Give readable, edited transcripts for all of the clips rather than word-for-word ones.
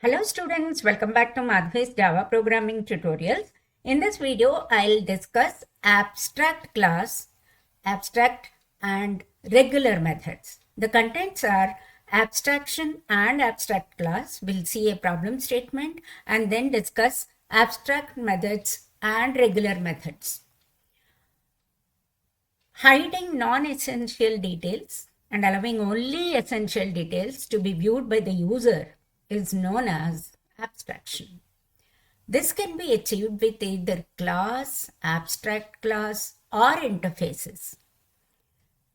Hello students, welcome back to Madhvi's Java programming tutorials. In this video, I'll discuss abstract class, abstract and regular methods. The contents are abstraction and abstract class. We'll see a problem statement and then discuss abstract methods and regular methods. Hiding non-essential details and allowing only essential details to be viewed by the user is known as abstraction. This can be achieved with either class, abstract class, or interfaces.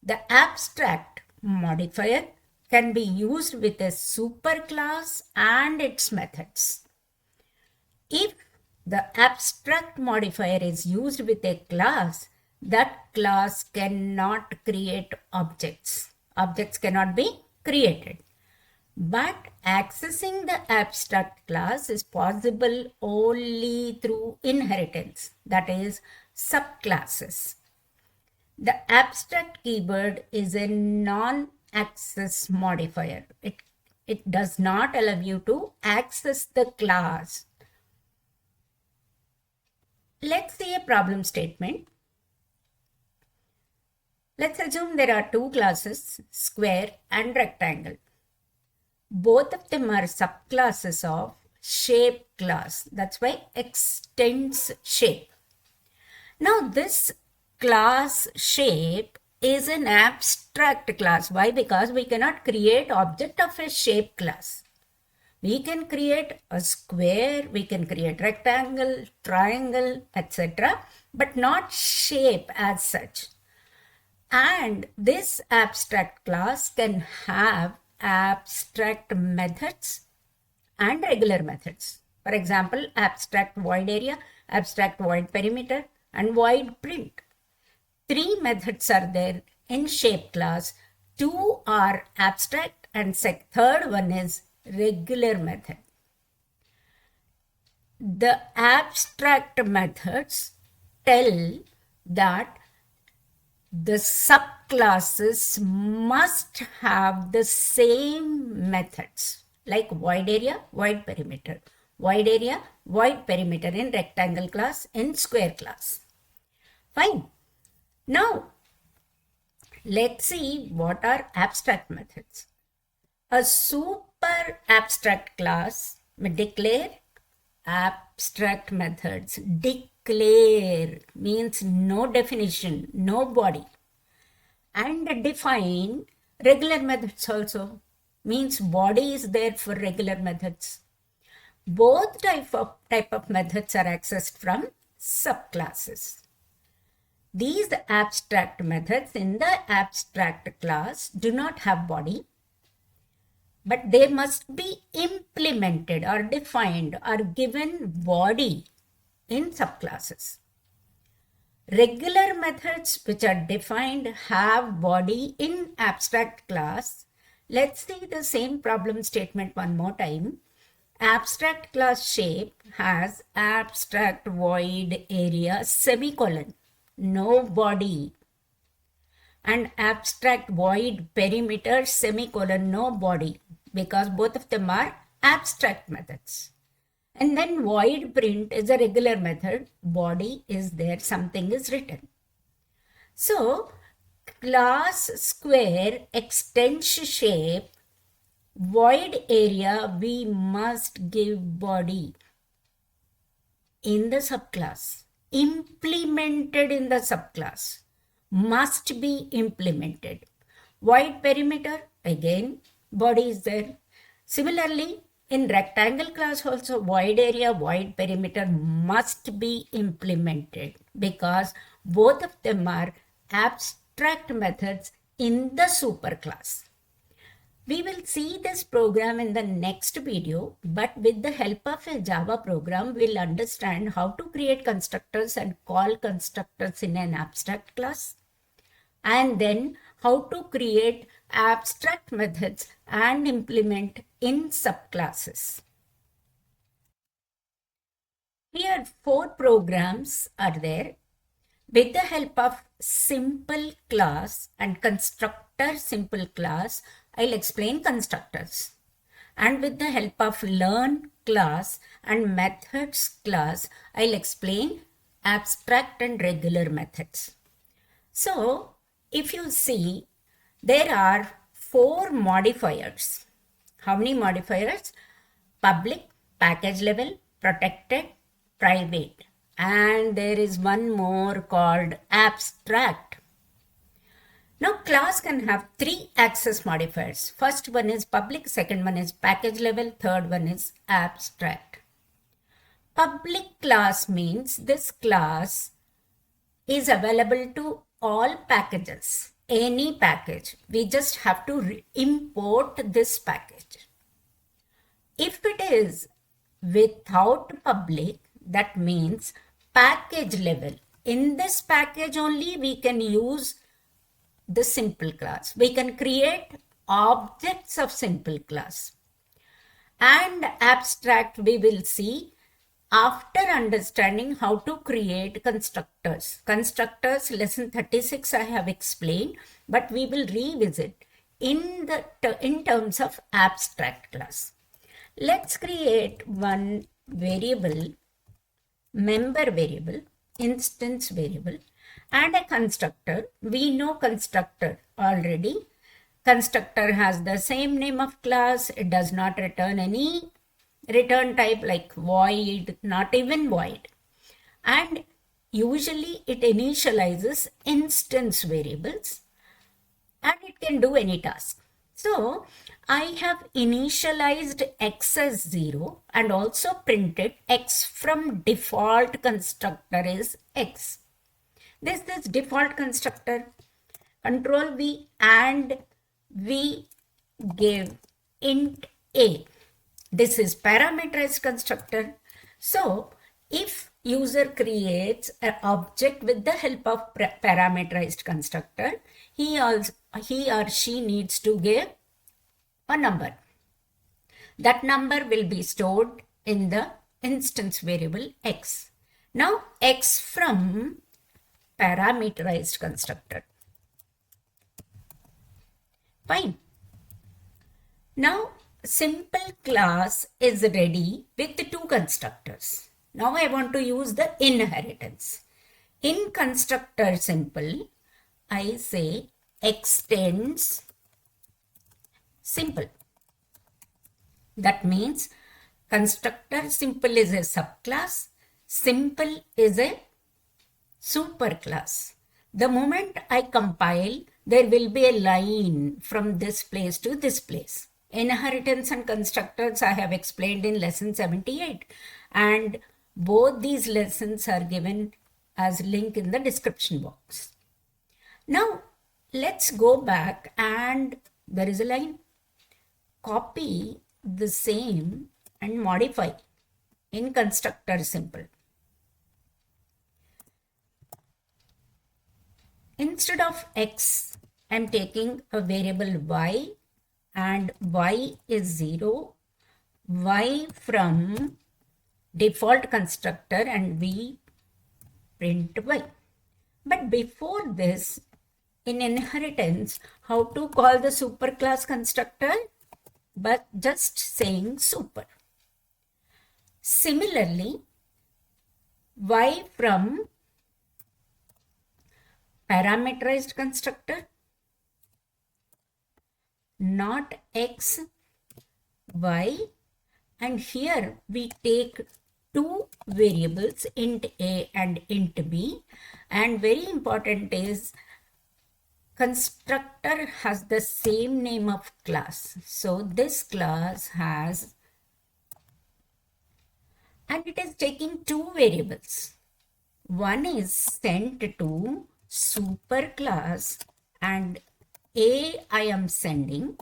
The abstract modifier can be used with a superclass and its methods. If the abstract modifier is used with a class, that class cannot create objects. Objects cannot be created. But accessing the abstract class is possible only through inheritance, that is, subclasses. The abstract keyword is a non-access modifier. It does not allow you to access the class. Let's see a problem statement. Let's assume there are two classes, square and rectangle. Both of them are subclasses of shape class. That's why extends shape. Now this class shape is an abstract class. Why? Because we cannot create object of a shape class. We can create a square, we can create rectangle, triangle, etc. but not shape as such. And this abstract class can have abstract methods and regular methods. For example, abstract void area, abstract void perimeter, and void print. Three methods are there in shape class. Two are abstract and third one is regular method. The abstract methods tell that the subclasses must have the same methods, like void area, void perimeter, void area, void perimeter in rectangle class, in square class. Fine. Now, let's see what are abstract methods. A super abstract class may declare abstract methods. Declare means no definition, no body. And define regular methods also means body is there for regular methods. Both type of methods are accessed from subclasses. These abstract methods in the abstract class do not have body, but they must be implemented or defined or given body in subclasses. Regular methods which are defined have body in abstract class. Let's see the same problem statement one more time. Abstract class shape has abstract void area semicolon, no body. And abstract void perimeter semicolon, no body, because both of them are abstract methods. And then void print is a regular method. Body is there, something is written. So class square extends shape, void area we must give body in the subclass, implemented in the subclass, must be implemented. Void perimeter, again body is there. Similarly, in rectangle class also, void area, void perimeter must be implemented because both of them are abstract methods in the superclass. We will see this program in the next video, but with the help of a Java program, we'll understand how to create constructors and call constructors in an abstract class, and then how to create abstract methods and implement in subclasses. Here 4 programs are there. With the help of simple class and constructor simple class, I'll explain constructors. and with the help of learn class and methods class, I'll explain abstract and regular methods. So if you see, there are 4 modifiers. How many modifiers? Public, package level, protected, private. And there is one more called abstract. Now class can have 3 access modifiers. First one is public, second one is package level, third one is abstract. Public class means this class is available to all packages, any package. We just have to import this package. If it is without public, that means package level. In this package only we can use the simple class. We can create objects of simple class. And abstract we will see after understanding how to create constructors. Constructors lesson 36 I have explained, but we will revisit in terms of abstract class. Let's create one variable, member variable, instance variable, and a constructor. We know constructor already. Constructor has the same name of class. It does not return any return type like void, not even void. And usually it initializes instance variables and it can do any task. So I have initialized x as 0 and also printed x from default constructor is x. This default constructor, control V, and we give int a. This is parameterized constructor. So if user creates an object with the help of parameterized constructor, he or she needs to give a number. That number will be stored in the instance variable x. Now x from parameterized constructor. Fine. Now simple class is ready with 2 constructors. Now I want to use the inheritance. In constructor simple, I say extends simple. That means constructor simple is a subclass, simple is a superclass. The moment I compile, there will be a line from this place to this place. Inheritance and constructors I have explained in lesson 78, and both these lessons are given as link in the description box. Now let's go back, and there is a line. Copy the same and modify in constructor simple. Instead of x, I am taking a variable y, and y is 0, y from default constructor, and we print y. But before this, in inheritance, how to call the superclass constructor? But just saying super. Similarly, y from parameterized constructor, not x, y, and here we take 2 variables, int a and int b, and very important is constructor has the same name of class. So this class has, and it is taking 2 variables. One is sent to superclass, and a I am sending,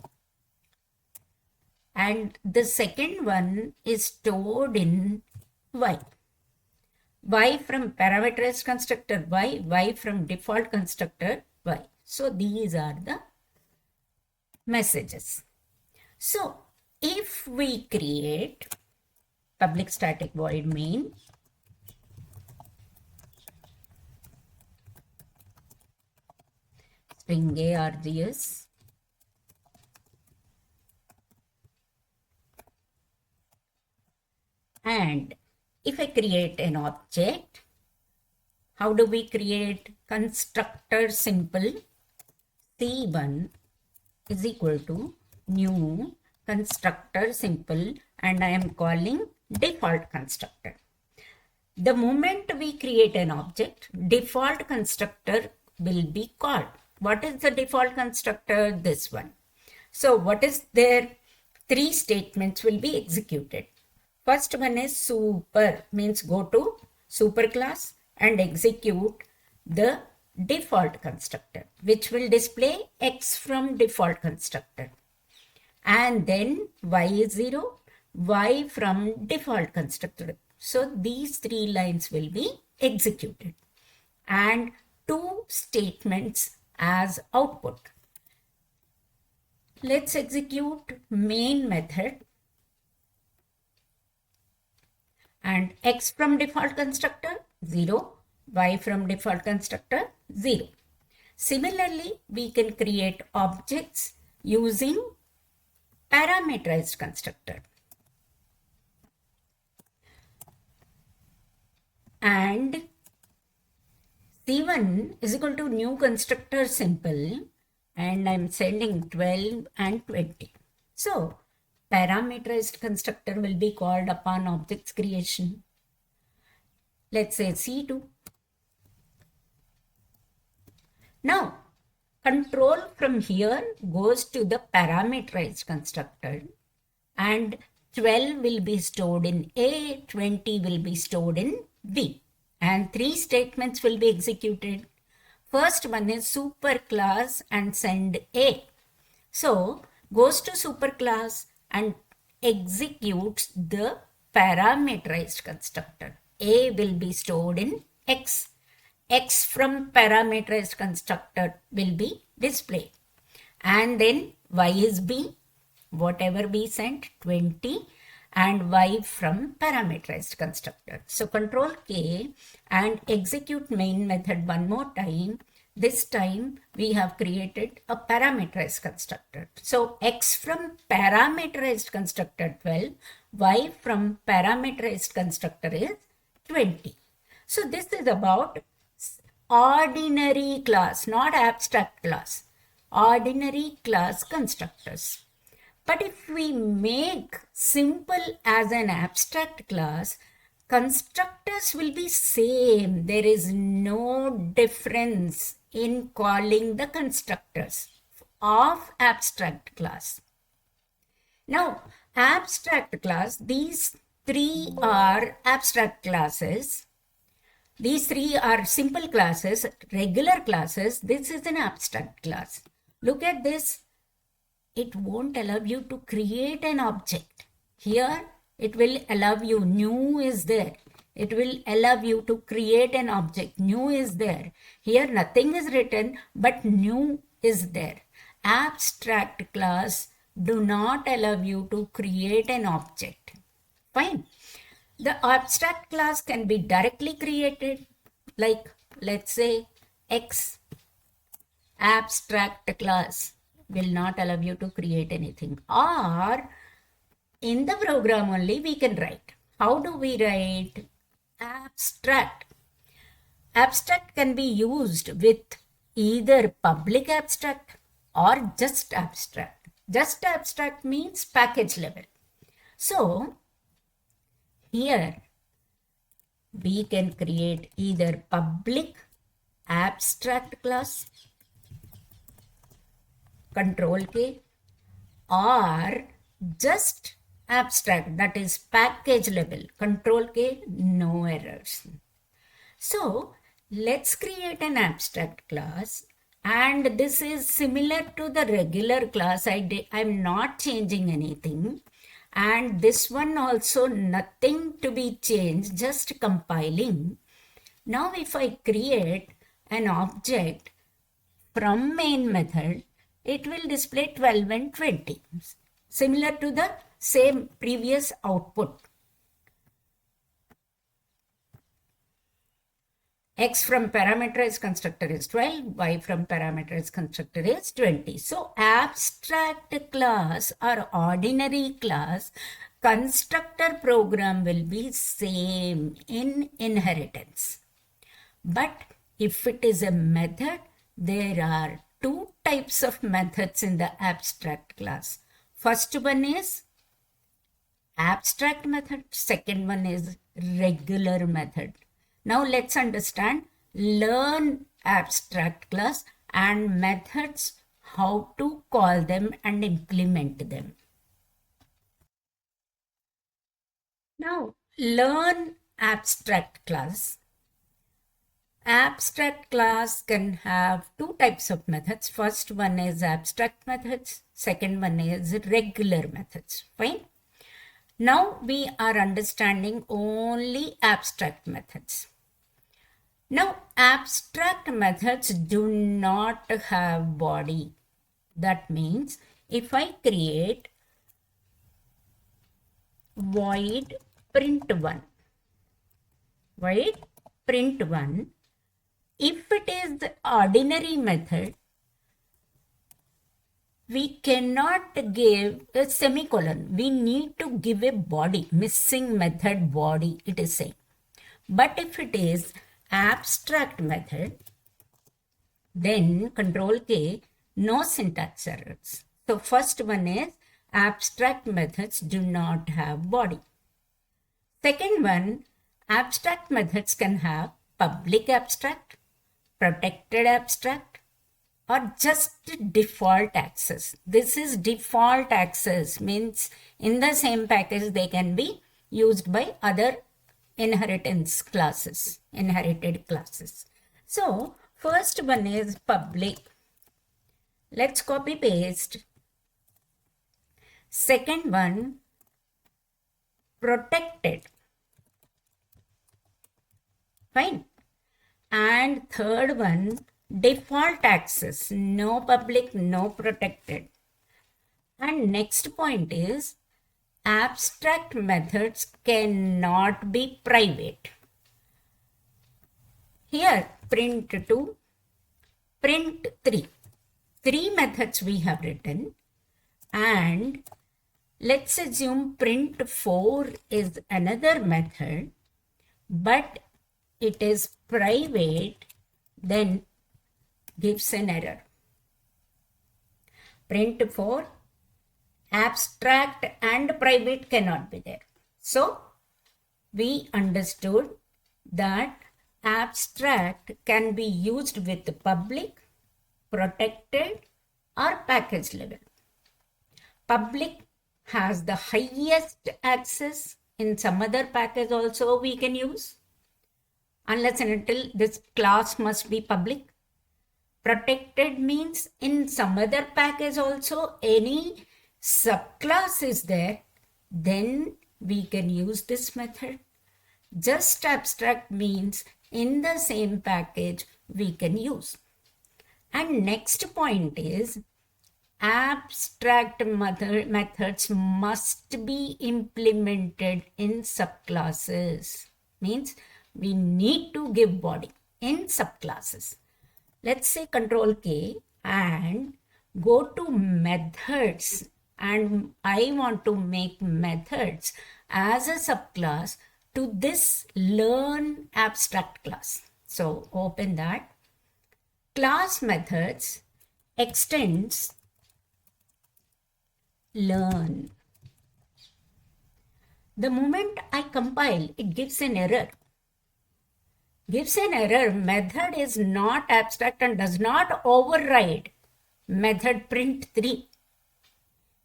and the second one is stored in y. Y from parameterized constructor y from default constructor y. So these are the messages. So if we create public static void main, string args, And if I create an object, how do we create? Constructor simple C1 is equal to new constructor simple, and I am calling default constructor. The moment we create an object, default constructor will be called. What is the default constructor? This one. So what is there? 3 statements will be executed. First one is super, means go to super class and execute the default constructor, which will display X from default constructor. And then Y is 0, Y from default constructor. So these 3 lines will be executed and 2 statements as output. Let's execute main method, and X from default constructor 0, Y from default constructor 0. Similarly, we can create objects using parameterized constructor. And C1 is equal to new constructor simple, and I'm sending 12 and 20. So parameterized constructor will be called upon objects creation. Let's say C2. Now control from here goes to the parameterized constructor, and 12 will be stored in A, 20 will be stored in B, and 3 statements will be executed. First one is super class and send A. So goes to super class and executes the parameterized constructor. A will be stored in X. X from parameterized constructor will be displayed. And then Y is B, whatever we sent, 20, and Y from parameterized constructor. So control K and execute main method one more time. This time we have created a parameterized constructor. So X from parameterized constructor 12, Y from parameterized constructor is 20. So this is about ordinary class, not abstract class, ordinary class constructors. But if we make simple as an abstract class, constructors will be same. There is no difference in calling the constructors of abstract class. Now, abstract class, these 3 are abstract classes. These 3 are simple classes, regular classes. This is an abstract class. Look at this. It won't allow you to create an object. Here, it will allow you, new is there. It will allow you to create an object. New is there. Here, nothing is written, but new is there. Abstract class do not allow you to create an object. Fine. The abstract class can be directly created, like let's say X abstract class will not allow you to create anything, or in the program only we can write. How do we write? Abstract. Abstract can be used with either public abstract or just abstract. Just abstract means package level. So here we can create either public abstract class, control K, or just abstract, that is package level, control K, no errors. So let's create an abstract class, and this is similar to the regular class. I'm not changing anything, and this one also nothing to be changed, just compiling. Now if I create an object from main method, it will display 12 and 20, similar to the same previous output. X from parameterized constructor is 12, Y from parameterized constructor is 20. So abstract class or ordinary class constructor program will be same in inheritance. But if it is a method, there are two types of methods in the abstract class. First one is abstract method, second one is regular method. Now let's understand, learn abstract class and methods, how to call them and implement them. Now learn abstract class. Abstract class can have two types of methods. First one is abstract methods, second one is regular methods. Fine. Now we are understanding only abstract methods. Now abstract methods do not have body. That means if I create void print1, if it is the ordinary method, we cannot give a semicolon. We need to give a body, missing method body, it is saying. But if it is abstract method, then Control K, no syntax errors. So first one is abstract methods do not have body. Second one, abstract methods can have public abstract, protected abstract, or just default access. This is default access, means in the same package they can be used by other inheritance classes, inherited classes. So first one is public. Let's copy paste. Second one, protected. Fine. And third one, default access, no public, no protected. And next point is abstract methods cannot be private. Here print2, print3. Three methods we have written, and let's assume print4 is another method, but it is private, then gives an error. Print4, abstract and private cannot be there. So we understood that abstract can be used with public, protected, or package level. Public has the highest access. In some other package also we can use, unless and until this class must be public. Protected means in some other package also any subclass is there, then we can use this method. Just abstract means in the same package we can use. And next point is abstract methods must be implemented in subclasses. Means we need to give body in subclasses. Let's say Control K and go to methods, and I want to make methods as a subclass to this learn abstract class. So open that. Class methods extends learn. The moment I compile, it gives an error. Method is not abstract and does not override method print3.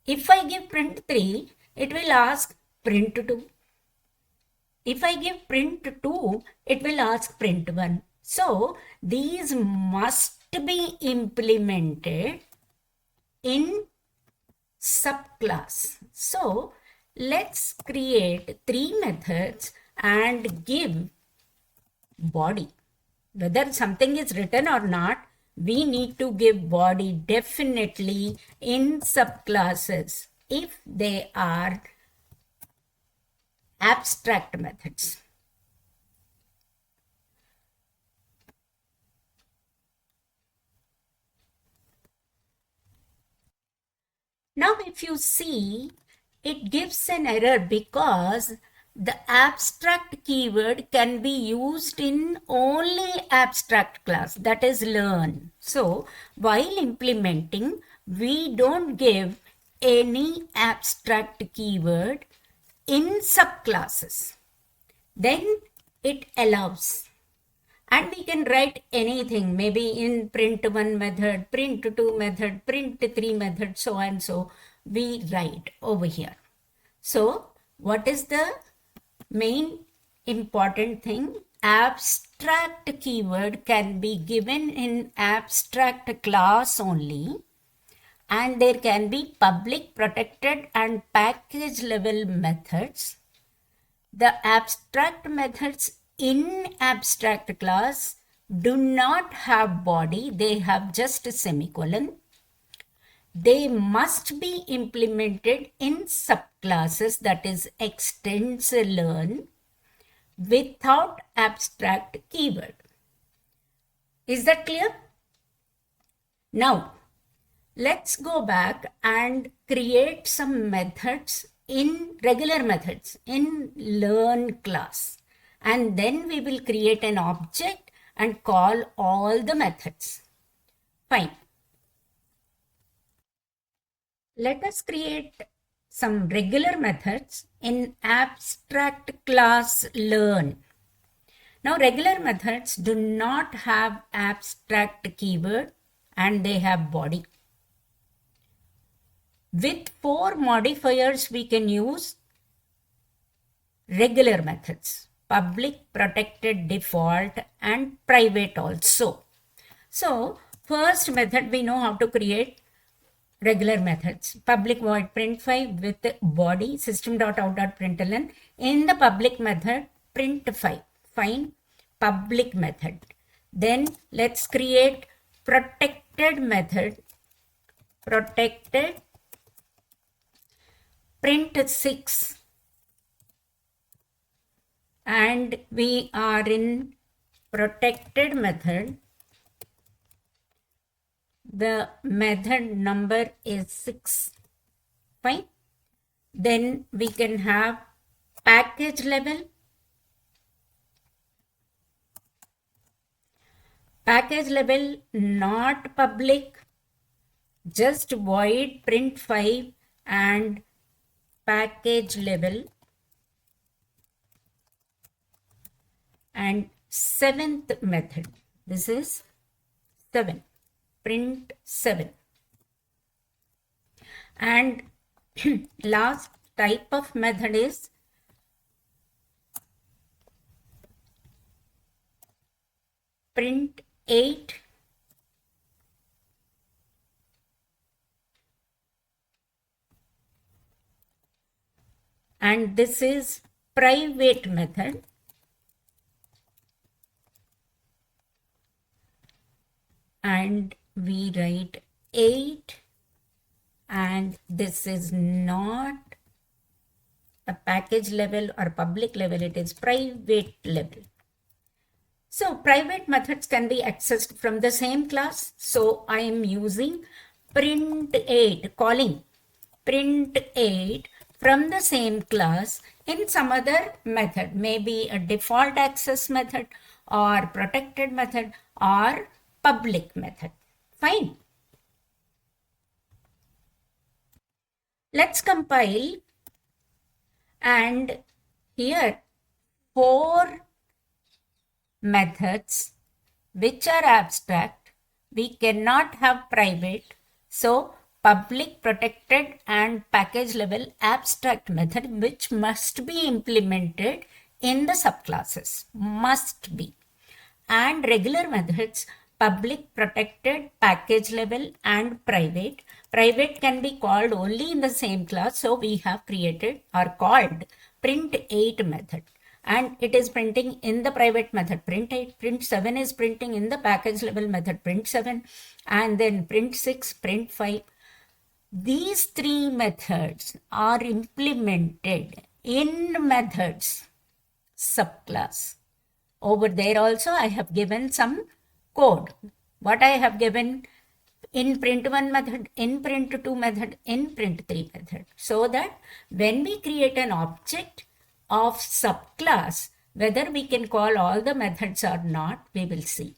If I give print3, it will ask print2. If I give print2, it will ask print1. So these must be implemented in subclass. So let's create three methods and give body. Whether something is written or not, we need to give body definitely in subclasses if they are abstract methods. Now if you see it gives an error because the abstract keyword can be used in only abstract class, that is learn. So while implementing, we don't give any abstract keyword in subclasses. Then it allows. And we can write anything, maybe in print1 method, print2 method, print3 method, so and so we write over here. So what is the main important thing? Abstract keyword can be given in abstract class only, and there can be public, protected and package level methods. The abstract methods in abstract class do not have body, they have just a semicolon. They must be implemented in subclasses, that is extends learn, without abstract keyword. Is that clear? Now, let's go back and create some methods in regular methods in learn class. And then we will create an object and call all the methods. Fine. Let us create some regular methods in abstract class learn. Now regular methods do not have abstract keyword and they have body. With 4 modifiers we can use regular methods: public, protected, default and private also. So first method, we know how to create regular methods. Public void print5 with body system.out.println. In the public method, print5. Fine. Public method. Then let's create protected method. Protected print6. And we are in protected method. The method number is 6. Fine. Then we can have package level. Package level not public, just void print5 and package level. And 7th method, this is 7. Print 7. And last type of method is print 8. And this is private method. And we write 8, and this is not a package level or public level, it is private level. So private methods can be accessed from the same class. So I am using print 8, calling print 8 from the same class in some other method, maybe a default access method or protected method or public method. Fine. Let's compile, and here 4 methods which are abstract. We cannot have private. So public, protected and package level abstract method which must be implemented in the subclasses. Must be. And regular methods, public, protected, package level and private. Private can be called only in the same class. So we have created or called print 8 method. And it is printing in the private method print 8. Print 7 is printing in the package level method print 7. And then print 6, print 5. These 3 methods are implemented in methods subclass. Over there also I have given some code. What I have given in print1 method, in print2 method, in print3 method, so that when we create an object of subclass, whether we can call all the methods or not, we will see.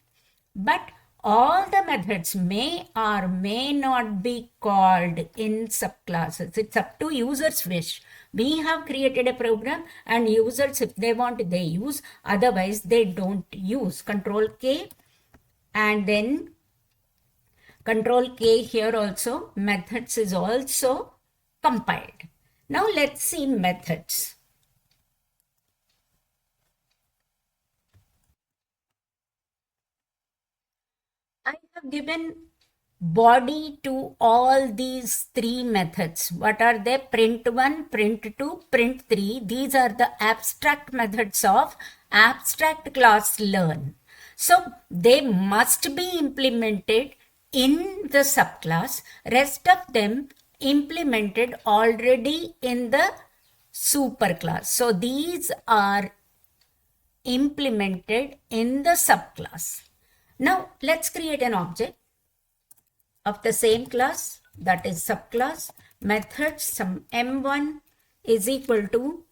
But all the methods may or may not be called in subclasses. It's up to users' wish. We have created a program, and users, if they want, they use. Otherwise, they don't use. Control K, and then Control K here also. Methods is also compiled. Now let's see methods. I have given body to all these three methods. What are they? Print1, print2, print3. These are the abstract methods of abstract class learn. So they must be implemented in the subclass. Rest of them implemented already in the superclass. So these are implemented in the subclass. Now let's create an object of the same class, that is subclass. Methods some m1 is equal to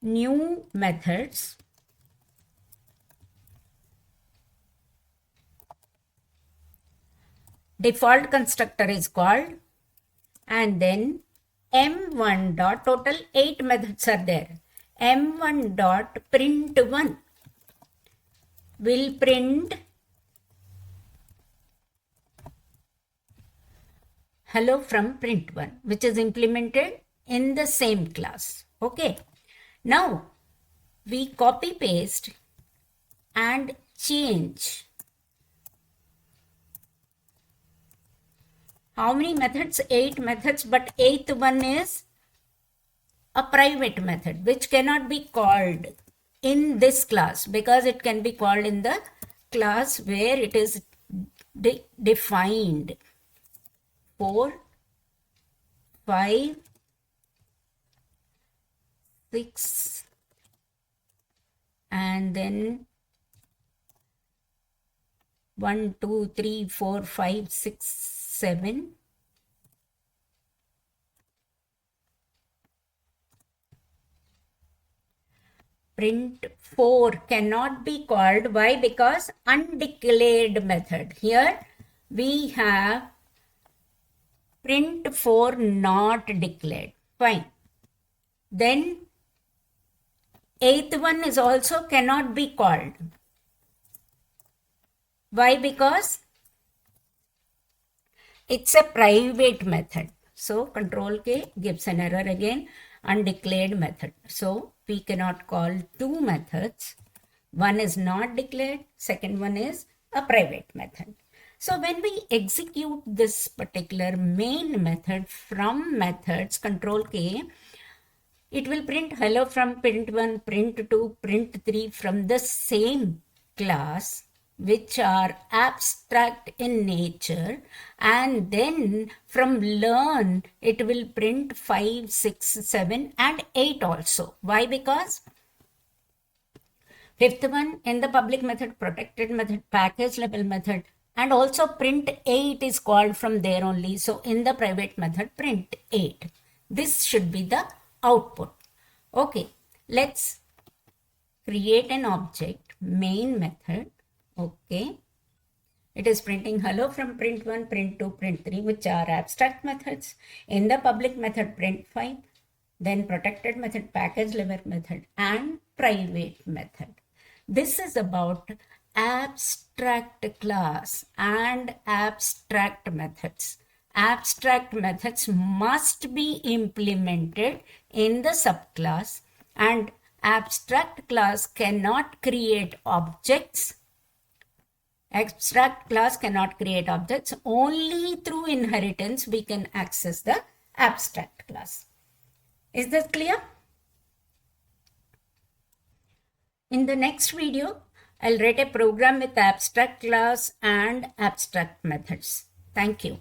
new methods default constructor is called, and then m1 dot, total 8 methods are there. m1 dot print1 will print hello from print1, which is implemented in the same class. Okay. Now we copy paste and change. How many methods? 8 methods, but 8th one is a private method which cannot be called in this class, because it can be called in the class where it is defined. 4, 5, 6, and then 1, 2, 3, 4, 5, 6, 7. Print 4 cannot be called. Why? Because undeclared method. Here we have print 4 not declared. Fine. Then 8th one is also cannot be called. Why? Because it's a private method. So Control K gives an error again. Undeclared method. So we cannot call two methods. One is not declared, second one is a private method. So when we execute this particular main method from methods, Control K, it will print hello from print1, print2, print3 from the same class, which are abstract in nature, and then from learn it will print 5, 6, 7 and 8 also. Why? Because 5th one in the public method, protected method, package level method, and also print 8 is called from there only. So in the private method, print 8. This should be the output. Okay, let's create an object, main method. Okay, it is printing hello from print1, print2, print3, which are abstract methods. In the public method, print 5, then protected method, package level method, and private method. This is about abstract class and abstract methods. Abstract methods must be implemented in the subclass, and abstract class cannot create objects. Abstract class cannot create objects. Only through inheritance we can access the abstract class. Is this clear? In the next video, I'll write a program with abstract class and abstract methods. Thank you.